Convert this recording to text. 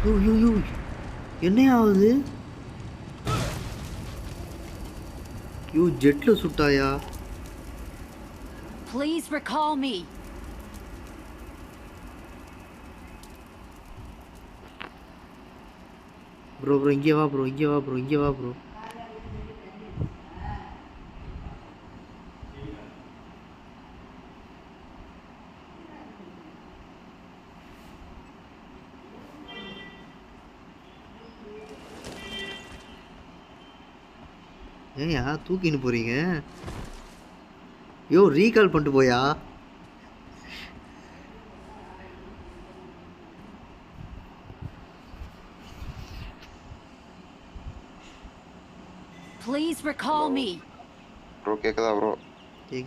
யோ யோ யோ என்ன ஆகுது? யோ ஜெட்ல சுட்டாயா? Please recall me. Bro bro இங்கே வா ப்ரோ, இங்கே வா ப்ரோ, இங்கே வா ப்ரோ. ஏன்யா தூக்கின்னு போறீங்க? யோ ரீகால் பண்ணிட்டு போயா. Please recall me. ப்ரோ கேக்குதா ப்ரோ? கேக்குது.